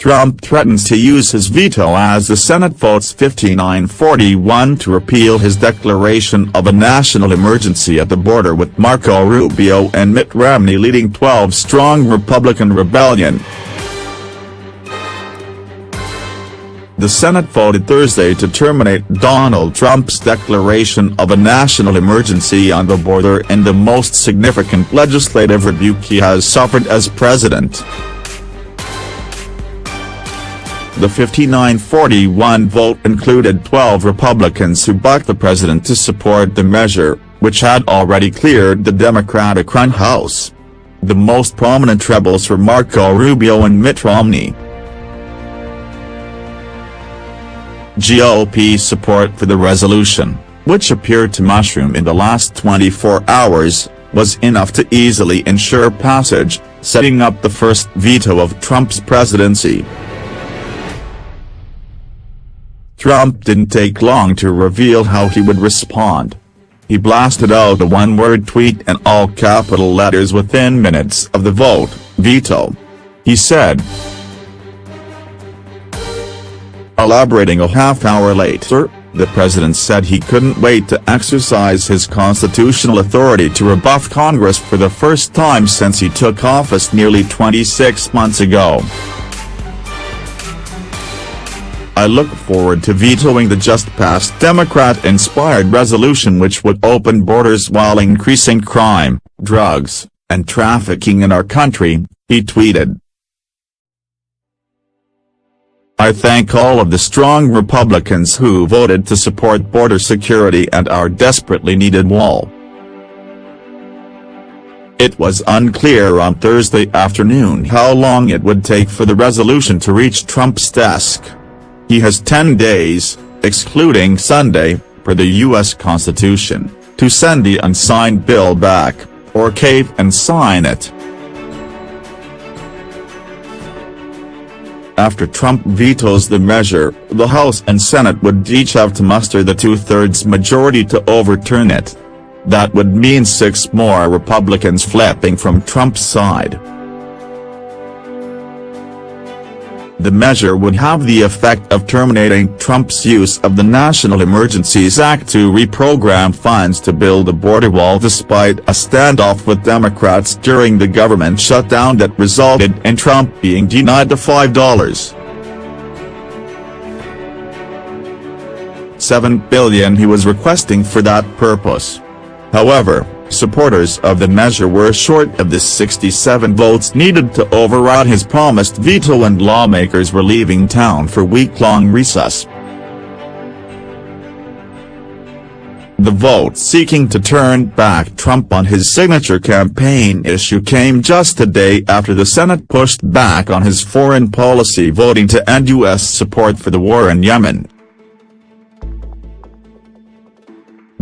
Trump threatens to use his veto as the Senate votes 59-41 to repeal his declaration of a national emergency at the border, with Marco Rubio and Mitt Romney leading 12-strong Republican rebellion. The Senate voted Thursday to terminate Donald Trump's declaration of a national emergency on the border in the most significant legislative rebuke he has suffered as president. The 59-41 vote included 12 Republicans who backed the president to support the measure, which had already cleared the Democratic run House. The most prominent rebels were Marco Rubio and Mitt Romney. GOP support for the resolution, which appeared to mushroom in the last 24 hours, was enough to easily ensure passage, setting up the first veto of Trump's presidency. Trump didn't take long to reveal how he would respond. He blasted out a one-word tweet in all capital letters within minutes of the vote: veto. He said. Elaborating a half-hour later, the president said he couldn't wait to exercise his constitutional authority to rebuff Congress for the first time since he took office nearly 26 months ago. "I look forward to vetoing the just-passed Democrat-inspired resolution which would open borders while increasing crime, drugs, and trafficking in our country," he tweeted. "I thank all of the strong Republicans who voted to support border security and our desperately needed wall." It was unclear on Thursday afternoon how long it would take for the resolution to reach Trump's desk. He has 10 days, excluding Sunday, per the U.S. Constitution, to send the unsigned bill back, or cave and sign it. After Trump vetoes the measure, the House and Senate would each have to muster the two-thirds majority to overturn it. That would mean 6 more Republicans flipping from Trump's side. The measure would have the effect of terminating Trump's use of the National Emergencies Act to reprogram funds to build a border wall, despite a standoff with Democrats during the government shutdown that resulted in Trump being denied the $5.7 billion he was requesting for that purpose. However, supporters of the measure were short of the 67 votes needed to override his promised veto, and lawmakers were leaving town for week-long recess. The vote seeking to turn back Trump on his signature campaign issue came just a day after the Senate pushed back on his foreign policy, voting to end U.S. support for the war in Yemen.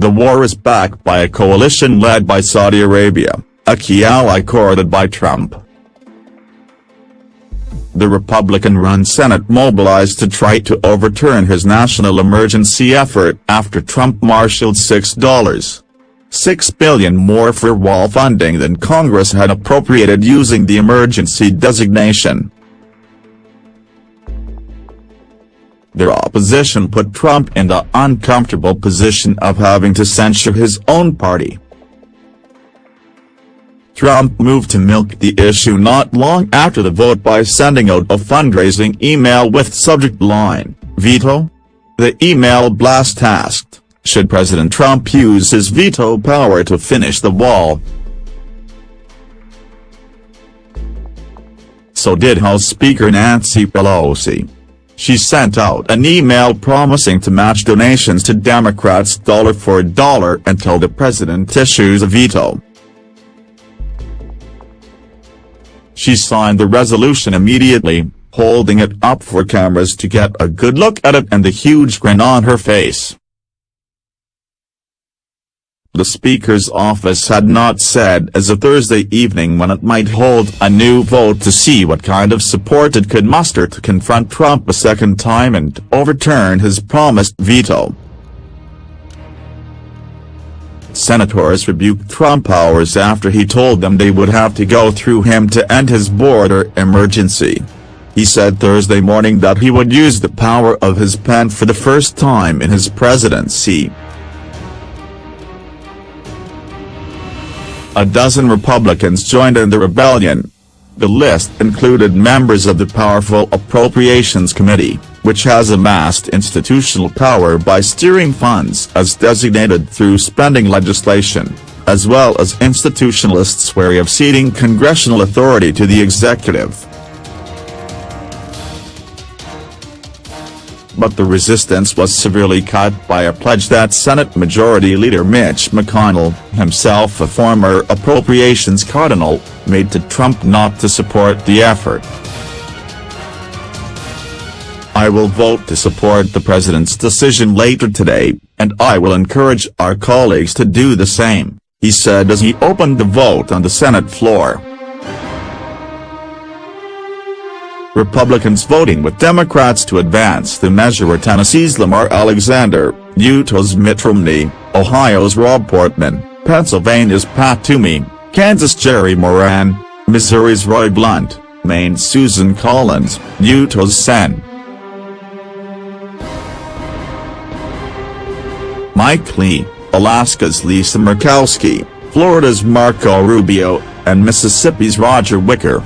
The war is backed by a coalition led by Saudi Arabia, a key ally courted by Trump. The Republican-run Senate mobilized to try to overturn his national emergency effort after Trump marshaled $6.6 billion more for wall funding than Congress had appropriated using the emergency designation. Their opposition put Trump in the uncomfortable position of having to censure his own party. Trump moved to milk the issue not long after the vote by sending out a fundraising email with subject line, "Veto?" The email blast asked, should President Trump use his veto power to finish the wall? So did House Speaker Nancy Pelosi. She sent out an email promising to match donations to Democrats dollar for dollar until the president issues a veto. She signed the resolution immediately, holding it up for cameras to get a good look at it and the huge grin on her face. The Speaker's office had not said as of Thursday evening when it might hold a new vote to see what kind of support it could muster to confront Trump a second time and overturn his promised veto. Senators rebuked Trump hours after he told them they would have to go through him to end his border emergency. He said Thursday morning that he would use the power of his pen for the first time in his presidency. A dozen Republicans joined in the rebellion. The list included members of the powerful Appropriations Committee, which has amassed institutional power by steering funds as designated through spending legislation, as well as institutionalists wary of ceding congressional authority to the executive. But the resistance was severely cut by a pledge that Senate Majority Leader Mitch McConnell, himself a former appropriations cardinal, made to Trump not to support the effort. "I will vote to support the president's decision later today, and I will encourage our colleagues to do the same," he said as he opened the vote on the Senate floor. Republicans voting with Democrats to advance the measure were Tennessee's Lamar Alexander, Utah's Mitt Romney, Ohio's Rob Portman, Pennsylvania's Pat Toomey, Kansas' Jerry Moran, Missouri's Roy Blunt, Maine's Susan Collins, Utah's Sen. Mike Lee, Alaska's Lisa Murkowski, Florida's Marco Rubio, and Mississippi's Roger Wicker.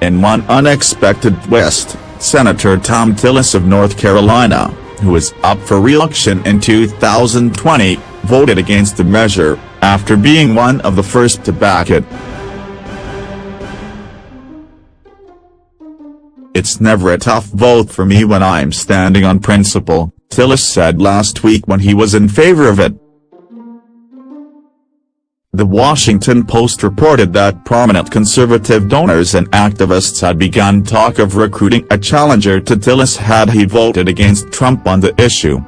In one unexpected twist, Senator Thom Tillis of North Carolina, who is up for re-election in 2020, voted against the measure, after being one of the first to back it. "It's never a tough vote for me when I'm standing on principle," Tillis said last week when he was in favor of it. The Washington Post reported that prominent conservative donors and activists had begun talk of recruiting a challenger to Tillis had he voted against Trump on the issue.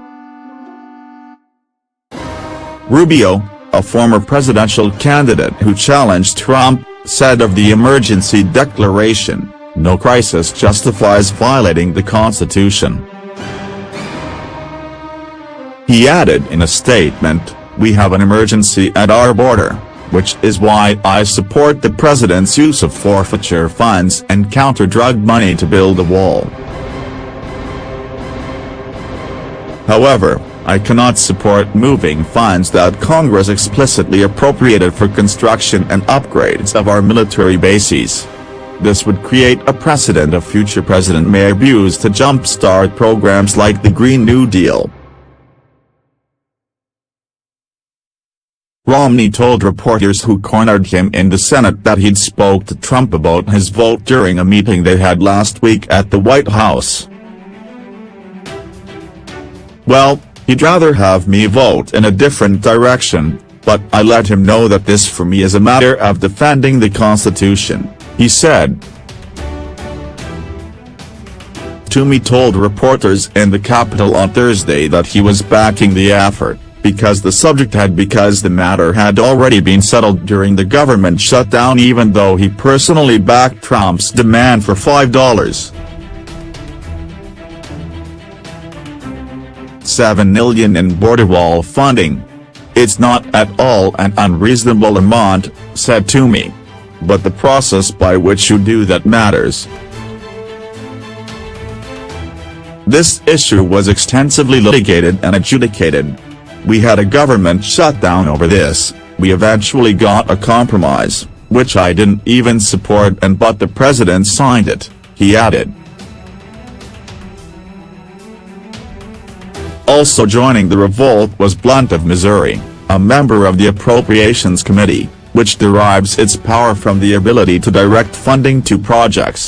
Rubio, a former presidential candidate who challenged Trump, said of the emergency declaration, "No crisis justifies violating the Constitution." He added in a statement, "We have an emergency at our border, which is why I support the president's use of forfeiture funds and counter-drug money to build a wall. However, I cannot support moving funds that Congress explicitly appropriated for construction and upgrades of our military bases. This would create a precedent a future president may abuse to jumpstart programs like the Green New Deal." Romney told reporters who cornered him in the Senate that he'd spoke to Trump about his vote during a meeting they had last week at the White House. "Well, he'd rather have me vote in a different direction, but I let him know that this for me is a matter of defending the Constitution," he said. Toomey told reporters in the Capitol on Thursday that he was backing the effort because the matter had already been settled during the government shutdown, even though he personally backed Trump's demand for $5.7 million in border wall funding. "It's not at all an unreasonable amount," said Toomey. "But the process by which you do that matters." This issue was extensively litigated and adjudicated. "We had a government shutdown over this, we eventually got a compromise, which I didn't even support but the president signed it," he added. Also joining the revolt was Blunt of Missouri, a member of the Appropriations Committee, which derives its power from the ability to direct funding to projects.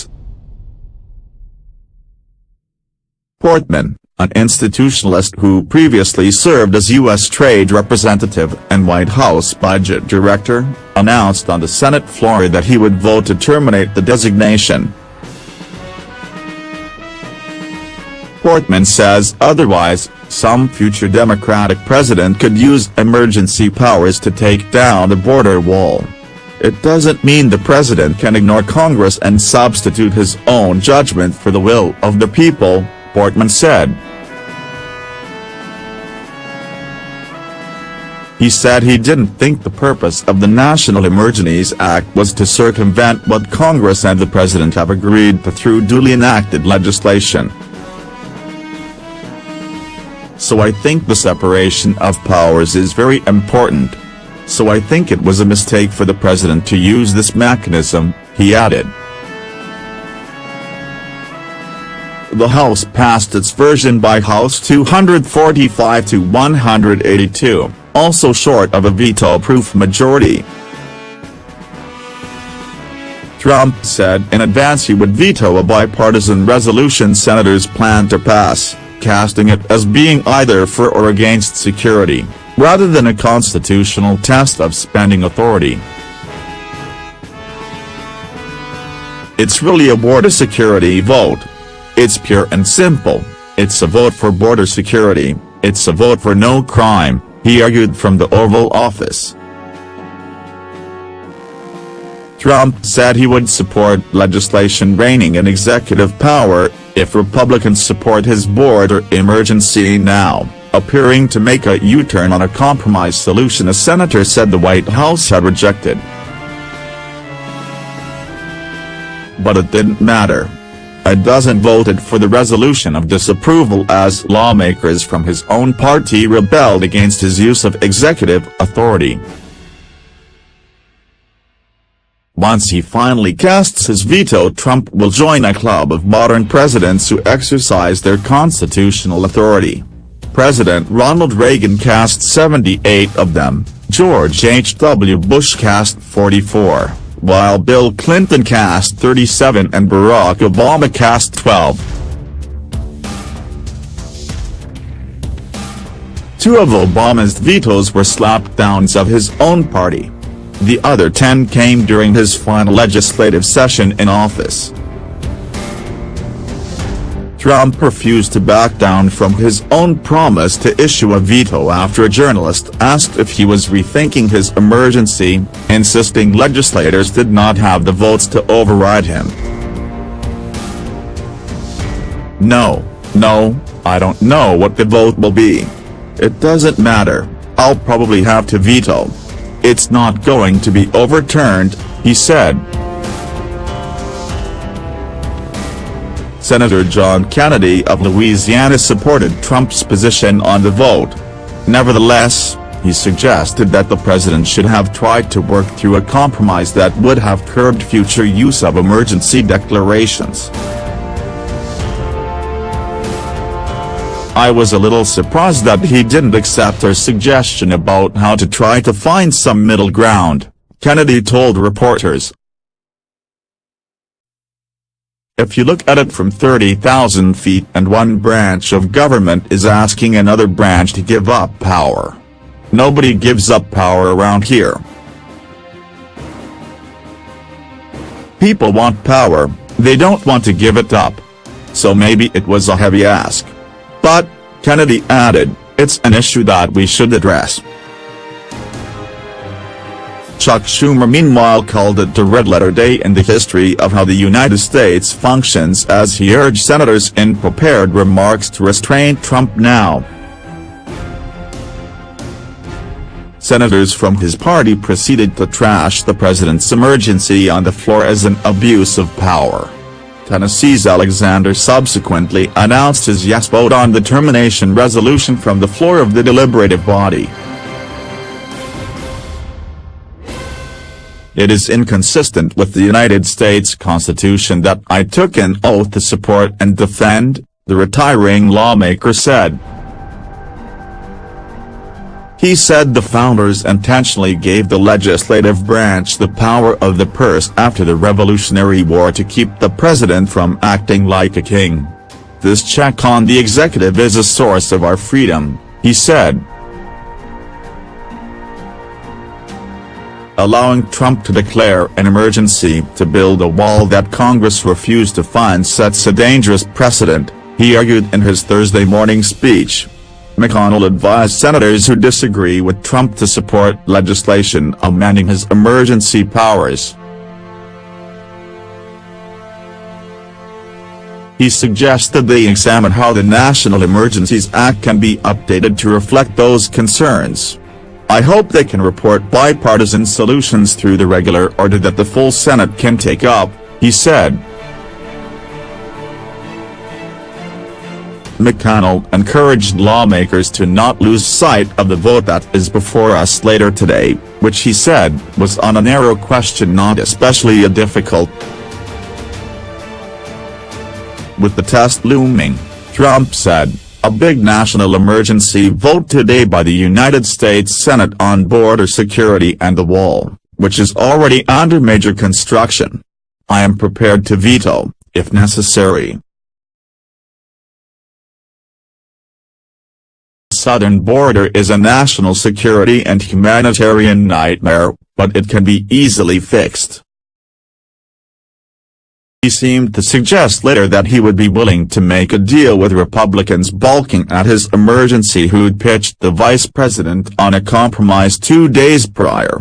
Portman, an institutionalist who previously served as U.S. Trade Representative and White House Budget Director, announced on the Senate floor that he would vote to terminate the designation. Portman says otherwise, some future Democratic president could use emergency powers to take down the border wall. "It doesn't mean the president can ignore Congress and substitute his own judgment for the will of the people," Portman said. He said he didn't think the purpose of the National Emergencies Act was to circumvent what Congress and the President have agreed to through duly enacted legislation. So I think the separation of powers is very important. So I think it was a mistake for the President to use this mechanism, he added. The House passed its version by House 245 to 182, also short of a veto-proof majority. Trump said in advance he would veto a bipartisan resolution senators plan to pass, casting it as being either for or against security, rather than a constitutional test of spending authority. It's really a border security vote. It's pure and simple. It's a vote for border security. It's a vote for no crime, he argued from the Oval Office. Trump said he would support legislation reining in executive power if Republicans support his border emergency now, appearing to make a U-turn on a compromise solution a senator said the White House had rejected. But it didn't matter. A dozen voted for the resolution of disapproval as lawmakers from his own party rebelled against his use of executive authority. Once he finally casts his veto, Trump will join a club of modern presidents who exercise their constitutional authority. President Ronald Reagan cast 78 of them, George H.W. Bush cast 44. While Bill Clinton cast 37 and Barack Obama cast 12. Two of Obama's vetoes were slapdowns of his own party. The other 10 came during his final legislative session in office. Trump refused to back down from his own promise to issue a veto after a journalist asked if he was rethinking his emergency, insisting legislators did not have the votes to override him. No, I don't know what the vote will be. It doesn't matter, I'll probably have to veto. It's not going to be overturned, he said. Senator John Kennedy of Louisiana supported Trump's position on the vote. Nevertheless, he suggested that the president should have tried to work through a compromise that would have curbed future use of emergency declarations. I was a little surprised that he didn't accept our suggestion about how to try to find some middle ground, Kennedy told reporters. If you look at it from 30,000 feet and one branch of government is asking another branch to give up power. Nobody gives up power around here. People want power, they don't want to give it up. So maybe it was a heavy ask. But, Kennedy added, it's an issue that we should address. Chuck Schumer meanwhile called it a red-letter day in the history of how the United States functions as he urged senators in prepared remarks to restrain Trump now. Senators from his party proceeded to trash the president's emergency on the floor as an abuse of power. Tennessee's Alexander subsequently announced his yes vote on the termination resolution from the floor of the deliberative body. It is inconsistent with the United States Constitution that I took an oath to support and defend, the retiring lawmaker said. He said the founders intentionally gave the legislative branch the power of the purse after the Revolutionary War to keep the president from acting like a king. This check on the executive is a source of our freedom, he said. Allowing Trump to declare an emergency to build a wall that Congress refused to fund sets a dangerous precedent, he argued in his Thursday morning speech. McConnell advised senators who disagree with Trump to support legislation amending his emergency powers. He suggested they examine how the National Emergencies Act can be updated to reflect those concerns. I hope they can report bipartisan solutions through the regular order that the full Senate can take up," he said. McConnell encouraged lawmakers to not lose sight of the vote that is before us later today, which he said was on a narrow question not especially difficult. With the test looming, Trump said, "A big national emergency vote today by the United States Senate on border security and the wall, which is already under major construction. I am prepared to veto, if necessary." The southern border is a national security and humanitarian nightmare, but it can be easily fixed. He seemed to suggest later that he would be willing to make a deal with Republicans balking at his emergency who'd pitched the vice president on a compromise 2 days prior.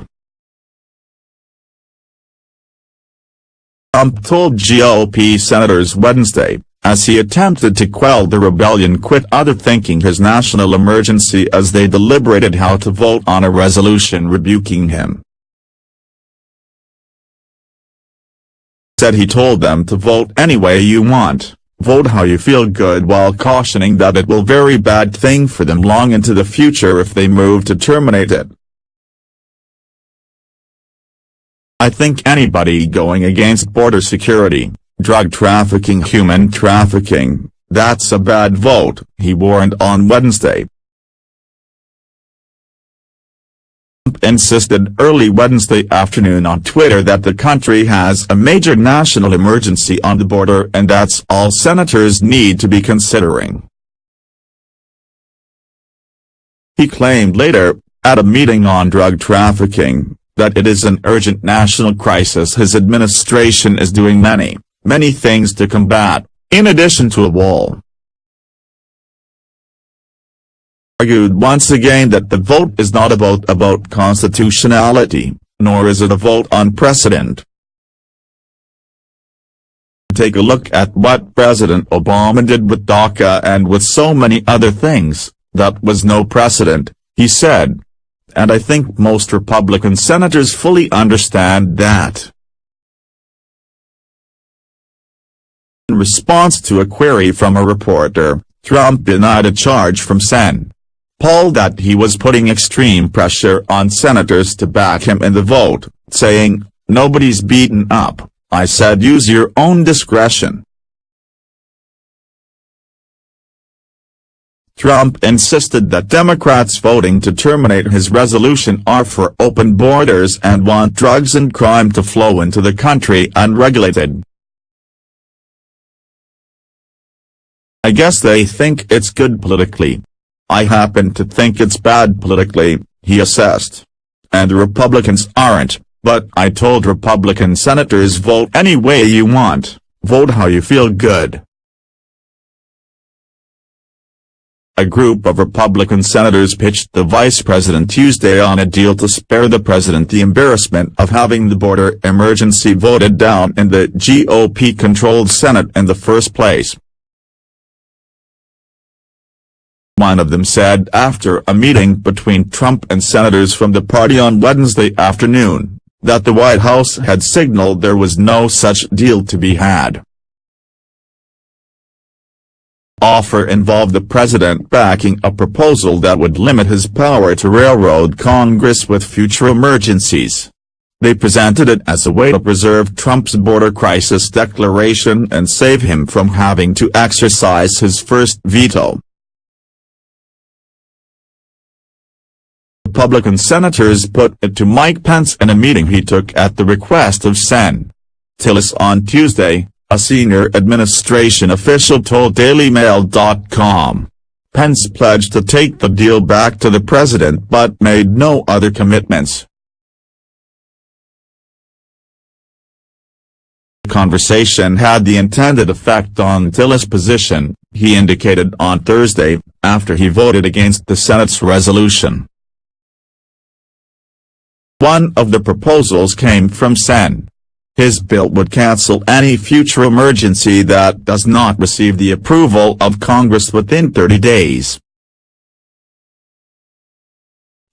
Trump told GOP senators Wednesday, as he attempted to quell the rebellion, quit thinking his national emergency as they deliberated how to vote on a resolution rebuking him. Said he told them to vote any way you want, vote how you feel good, while cautioning that it will very bad thing for them long into the future if they move to terminate it. "I think anybody going against border security, drug trafficking, human trafficking, that's a bad vote," he warned on Wednesday. Trump insisted early Wednesday afternoon on Twitter that the country has a major national emergency on the border and that's all senators need to be considering. He claimed later, at a meeting on drug trafficking, that it is an urgent national crisis his administration is doing many things to combat, in addition to a wall. Argued once again that the vote is not about constitutionality, nor is it a vote on precedent. "Take a look at what President Obama did with DACA and with so many other things, that was no precedent," he said. "And I think most Republican senators fully understand that." In response to a query from a reporter, Trump denied a charge from Sen. Paul that he was putting extreme pressure on senators to back him in the vote, saying, "Nobody's beaten up, I said use your own discretion." Trump insisted that Democrats voting to terminate his resolution are for open borders and want drugs and crime to flow into the country unregulated. "I guess they think it's good politically. I happen to think it's bad politically," he assessed. "And the Republicans aren't, but I told Republican senators vote any way you want, vote how you feel good." A group of Republican senators pitched the vice president Tuesday on a deal to spare the president the embarrassment of having the border emergency voted down in the GOP-controlled Senate in the first place. One of them said after a meeting between Trump and senators from the party on Wednesday afternoon, that the White House had signaled there was no such deal to be had. The offer involved the president backing a proposal that would limit his power to railroad Congress with future emergencies. They presented it as a way to preserve Trump's border crisis declaration and save him from having to exercise his first veto. Republican senators put it to Mike Pence in a meeting he took at the request of Sen. Tillis on Tuesday, a senior administration official told DailyMail.com. Pence pledged to take the deal back to the president but made no other commitments. The conversation had the intended effect on Tillis' position, he indicated on Thursday, after he voted against the Senate's resolution. One of the proposals came from Sen. His bill would cancel any future emergency that does not receive the approval of Congress within 30 days.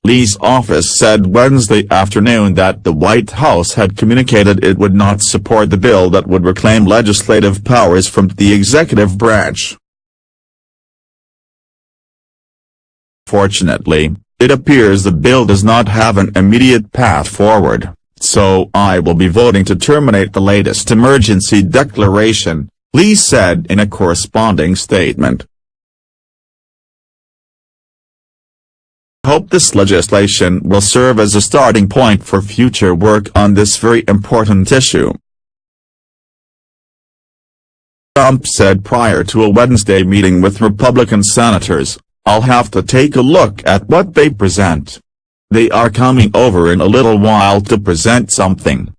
Lee's office said Wednesday afternoon that the White House had communicated it would not support the bill that would reclaim legislative powers from the executive branch. Fortunately, it appears the bill does not have an immediate path forward, so I will be voting to terminate the latest emergency declaration, Lee said in a corresponding statement. Hope this legislation will serve as a starting point for future work on this very important issue. Trump said prior to a Wednesday meeting with Republican senators, "I'll have to take a look at what they present. They are coming over in a little while to present something.